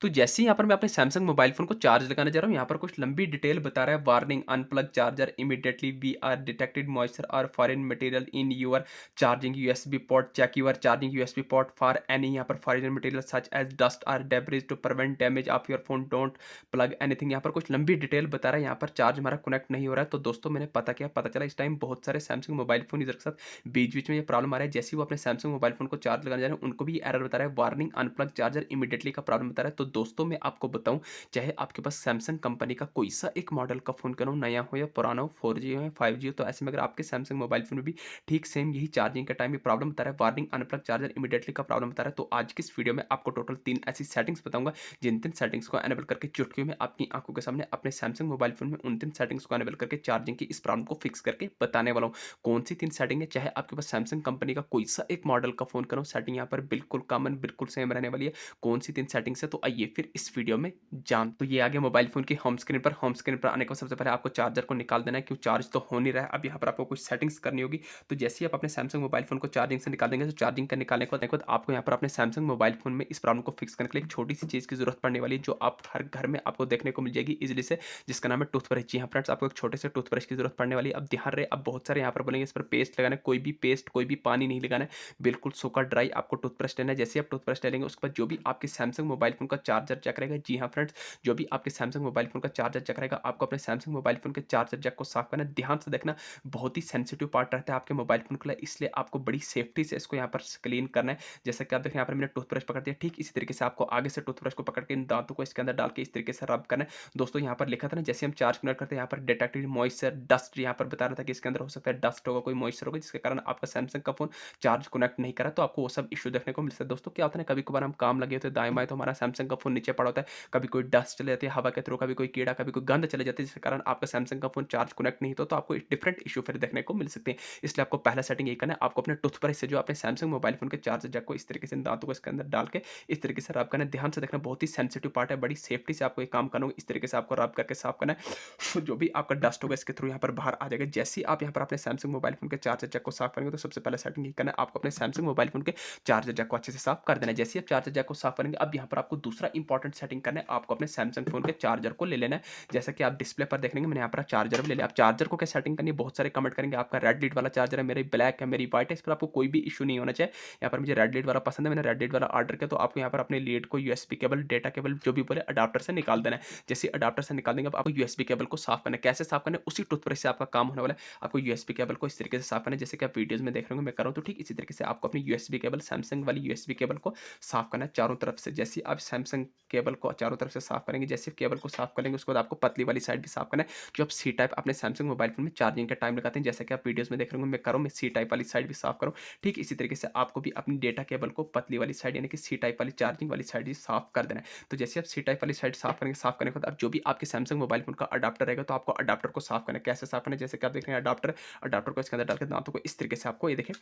तो जैसे ही यहाँ पर मैं अपने सैमसंग मोबाइल फ़ोन को चार्ज लगाने जा रहा हूँ, यहाँ पर कुछ लंबी डिटेल बता रहा है, warning unplug charger immediately, we are detected moisture or foreign material in your charging USB port, check your charging USB port for any यहाँ पर foreign material such as dust or debris to prevent damage of your phone, don't plug anything. यहाँ पर कुछ लंबी detail बता रहा है, यहाँ पर चार्ज हमारा कनेक्ट नहीं हो रहा है। तो दोस्तों मैंने पता किया, पता चला इस टाइम बहुत सारे सैमसंग मोबाइल फ़ोन यूज़र के साथ बीच-बीच में ये प्रॉब्लम आ रहा है। जैसे ही वो अपने सैमसंग मोबाइल फ़ोन को चार्ज लगाने जा रहे हैं, उनको भी एरर बता रहा है, वार्निंग अनप्लग चार्जर इमीडिएटली का प्रॉब्लम बता रहा है। तो दोस्तों मैं आपको बताऊँ, चाहे आपके पास सैमसंग कंपनी का कोई सा एक मॉडल का फ़ोन क्यों ना हो, नया हो या पुराना हो, 4G हो या 5G हो, तो ऐसे में अगर आपके सैमसंग मोबाइल फ़ोन में भी ठीक सेम यही चार्जिंग के टाइम में प्रॉब्लम बता रहा है, वार्निंग अनप्लग चार्जर इमीडिएटली का प्रॉब्लम बता रहा है, तो आज की इस वीडियो में आपको टोटल 3 ऐसी सेटिंग्स बताऊँगा, जिन 3 सेटिंग्स को एनेबल करके चुटकियों में आपकी आँखों के सामने अपने सैमसंग मोबाइल फ़ोन में उन 3 सेटिंग्स को एनेबल करके चार्जिंग की इस प्रॉब्लम को फिक्स करके बताने वाला हूँ। कौन-सी 3 सेटिंग है, चाहे आपके पास सैमसंग कंपनी का कोई सा एक मॉडल का फ़ोन क्यों ना हो, सेटिंग यहाँ पर बिल्कुल कॉमन, बिल्कुल सेम रहने वाली है। कौन-सी 3 सेटिंग्स है, तो आइए फिर इस वीडियो में तो ये आ गया मोबाइल फ़ोन की होम स्क्रीन पर आने के बाद सबसे पहले आपको चार्जर को निकाल देना है, क्यों चार्ज तो हो नहीं रहा है। अब यहाँ पर आपको कुछ सेटिंग्स करनी होगी। तो जैसे ही आप अपने सैमसंग मोबाइल फ़ोन को चार्जिंग से निकाल देंगे, तो चार्जिंग का निकालने के बाद आपको यहाँ पर अपने सैमसंग मोबाइल फ़ोन में इस प्रॉब्लम को फिक्स करने के लिए एक छोटी-सी चीज़ की ज़रूरत पड़ने वाली है, जो आप हर घर में आपको देखने को मिल जाएगी ईज़िली से, जिसका नाम है टूथब्रश। जी हाँ फ्रेंड्स, आपको एक छोटे से टूथब्रश की ज़रूरत पड़ने वाली है। अब ध्यान रहे, अब बहुत सारे यहाँ पर बोलेंगे इस पर पेस्ट लगाना है, कोई भी पेस्ट, कोई भी पानी नहीं लगाना है, बिल्कुल सूखा ड्राई आपको टूथब्रश लेना है। जैसे ही आप टूथब्रश ले लेंगे, उसके बाद जो भी आपके सैमसंग मोबाइल फ़ोन का चार्जर चेक रहेगा, जी हाँ फ्रेंड्स, जो भी आपके सैमसंग मोबाइल फ़ोन का चार्जर जैक रहेगा, आपको अपने सैमसंग मोबाइल फ़ोन के चार्जर जैक को साफ़ करना है। ध्यान से देखना, बहुत ही सेंसिटिव पार्ट रहता है आपके मोबाइल फ़ोन के लिए, इसलिए आपको बड़ी सेफ्टी से इसको यहाँ पर क्लीन करना है। जैसा कि आप देखें, यहाँ पर मैंने टूथब्रश पकड़ दिया, ठीक इसी तरीके से आपको आगे से टूथब्रश को पकड़ के इन दांतों को इसके अंदर डाल के इस तरीके से रब करना है। दोस्तों यहाँ पर लिखा था ना, जैसे हम चार्ज कनेक्ट करते हैं, यहाँ पर डिटेक्टेड मॉइस्चर डस्ट यहाँ पर बता रहा था कि इसके अंदर हो सकता है डस्ट होगा, कोई मॉइस्चर होगा, जिसके कारण आपका सैमसंग का फ़ोन चार्ज कनेक्ट नहीं करा, तो आपको वो सब इश्यू देखने को मिल सकता है। दोस्तों क्या होता है ना, कभी-कभार हम काम लगे होते हैं दाएँ-बाएँ, तो हमारा सैमसंग का फ़ोन नीचे पड़ा होता है, कभी कोई डस्ट चले जाती है हवा के थ्रू, कभी कोई कीड़ा, कभी कोई गंध चले जाती है, जिसके कारण आपका सैमसंग का फ़ोन चार्ज कनेक्ट नहीं होता, तो आपको डिफरेंट इश्यू फिर देखने को मिल सकते हैं। इसलिए आपको पहला सेटिंग यही करना है, आपको अपने टूथब्रश से जो अपने सैमसंग मोबाइल फ़ोन के चार्जर जैक को इस तरीके से इन दांतों को इसके अंदर डाल के इस तरीके से रब करना है। ध्यान से देखना, बहुत ही सेंसिटिव पार्ट है, बड़ी सेफ्टी से आपको ये काम करना होगा। इस तरीके से आपको रब करके साफ करना है। जो भी आपका डस्ट होगा इसके थ्रू यहाँ पर बाहर आ जाएगा। जैसे ही आप यहाँ पर अपने सैमसंग मोबाइल फ़ोन के चार्जर जैक को साफ करेंगे, तो सबसे पहले सेटिंग ये करना है, आपको अपने सैमसंग मोबाइल फ़ोन के चार्जर जैक को अच्छे से साफ कर देना है। जैसे ही आप चार्जर जैक को साफ करेंगे, अब यहाँ पर आपको दूसरा इंपॉर्टेंट सेटिंग करना है, आपको अपने सैमसंग फ़ोन के चार्जर को ले लेना है। जैसा कि आप डिस्प्ले पर देख लेंगे, मैंने यहाँ पर चार्जर भी ले लिया। आप चार्जर को क्या सेटिंग करनी है, बहुत सारे कमेंट करेंगे आपका रेड लीड वाला चार्जर है, मेरी ब्लैक है, मेरी व्हाइट है, इस पर आपको कोई भी इश्यू नहीं होना चाहिए। यहाँ पर मुझे रेड लीड वाला पसंद है, मैंने रेड लीड वाला ऑर्डर किया, तो आपको यहाँ पर अपने लीड को यूएसबी केबल, डेटा केबल जो भी बोले, अडाप्टर से निकाल देना है। जैसे अडाप्टर से निकाल देंगे, अब आपको यूएसबी केबल को साफ करना है। कैसे साफ करना है, उसी टूथब्रश से आपका काम होने वाला है। आपको यूएसबी केबल को इस तरीके से साफ करना है, जैसे कि आप वीडियोज़ में देख रहे होंगे मैं कर रहा हूँ, तो ठीक इसी तरीके से आपको अपनी यूएसबी केबल, सैमसंग वाली यूएसबी केबल को साफ करना है चारों तरफ से। जैसे ही आप सैमसंग केबल को चारों तरफ से साफ करेंगे, जैसे केबल को साफ कर लेंगे, उसके बाद आपको पतली वाली साइड भी साफ करना है, जो आप सी टाइप अपने सैमसंग मोबाइल फ़ोन में चार्जिंग के टाइम लगाते हैं। जैसा कि आप वीडियोज़ में देख रहे होंगे मैं कर रहा हूँ, मैं सी टाइप वाली साइड भी साफ करूँ। ठीक इसी तरीके से आपको भी अपनी डेटा केबल को पतली वाली साइड, यानी कि सी टाइप वाली चार्जिंग वाली साइड भी साफ कर देना है। तो जैसे आप सी टाइप वाली साइड साफ करेंगे, साफ करने के बाद अब जो भी आपके सैमसंग मोबाइल फ़ोन का अडाप्टर रहेगा, तो आपको अडाप्टर को साफ करना है। कैसे साफ करना है, जैसे कि आप देख रहे हैं अडाप्टर, अडाप्टर को इसके अंदर डाल के दांतों को इस तरीके से आपको ये देखें,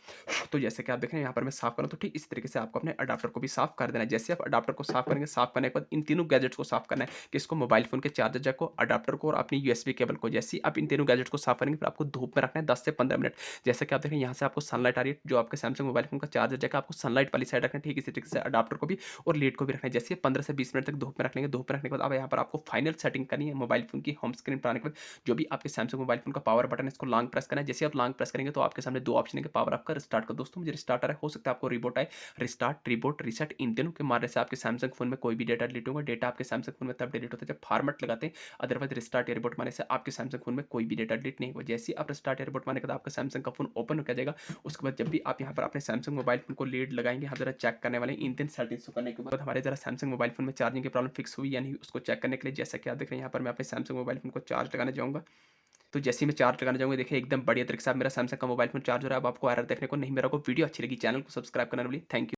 तो जैसे कि आप देख रहे हैं यहाँ पर मैं साफ कर रहा हूँ, तो ठीक इसी तरीके से आपको अपने अडाप्टर को भी साफ कर देना है। जैसे आप अडाप्टर को साफ करेंगे, साफ करने के बाद इन तीनों गैजेट्स को साफ करना है, किसको, मोबाइल फ़ोन के चार्जर जैक को, अडाप्टर को और अपनी यूएसबी केबल को। जैसे ही आप इन तीनों गैजेट्स को साफ करेंगे, फिर आपको धूप में रखना है 10 से 15 मिनट। जैसे कि आप देख रहे हैं यहाँ से आपको सनलाइट आ रही है, जो आपके सैमसंग मोबाइल फ़ोन का चार्जर जैक है, आपको सनलाइट वाली साइड रखना है। ठीक इसी तरीके से अडाप्टर को भी और लीड को भी रखना है। जैसे 15 से 20 मिनट तक धूप में रख लेंगे, धूप में रखने के बाद अब यहाँ पर आपको फाइनल सेटिंग करनी है मोबाइल फ़ोन की होम स्क्रीन पर आने के बाद, जो भी आपके सैमसंग मोबाइल फ़ोन का पावर बटन है, इसको लॉन्ग प्रेस करना है। जैसे आप लॉन्ग प्रेस करेंगे, तो आपके सामने 2 ऑप्शन है कि पावर ऑफ का, रिस्टार्ट का। दोस्तों मुझे रिस्टार्ट आ रहा है, हो सकता है आपको रिबूट आए। रिस्टार्ट, रिबूट, रीसेट, इन तीनों के मारने से आपके सैमसंग फ़ोन में कोई भी डेटा डिलीट होगा। डेटा आपके सैमसंग फ़ोन में तब डिलीट होता है जब फॉर्मेट लगाते हैं, अदरवाइज़ रिस्टार्ट या रिबूट मारने से आपके सैमसंग फ़ोन में कोई भी डेटा डिलीट नहीं होगा। जैसे ही आप रिस्टार्ट या रिबूट मारने के बाद आपका सैमसंग का फ़ोन ओपन हो जाएगा, उसके बाद जब भी आप यहाँ पर अपने सैमसंग मोबाइल फ़ोन को लीड लगाएँगे, हम ज़रा चेक करने वाले हैं इन 3 सेटिंग्स को करने के बाद हमारे ज़रा सैमसंग मोबाइल फ़ोन में चार्जिंग की प्रॉब्लम फिक्स हुई या नहीं, उसको चेक करने के लिए जैसा कि आप देख रहे हैं यहाँ पर मैं अपने सैमसंग मोबाइल फ़ोन को चार्ज लगाने जाऊँगा। तो जैसे ही मैं चार्ज लगाने जाऊँगा, देखिए एकदम बढ़िया तरीके से अब मेरा सैमसंग का मोबाइल फ़ोन चार्ज हो रहा है। अब आपको एरर देखने को नहीं मिलेगा। वीडियो अच्छी लगी, चैनल को सब्सक्राइब करना ना भूलिए। Thank you.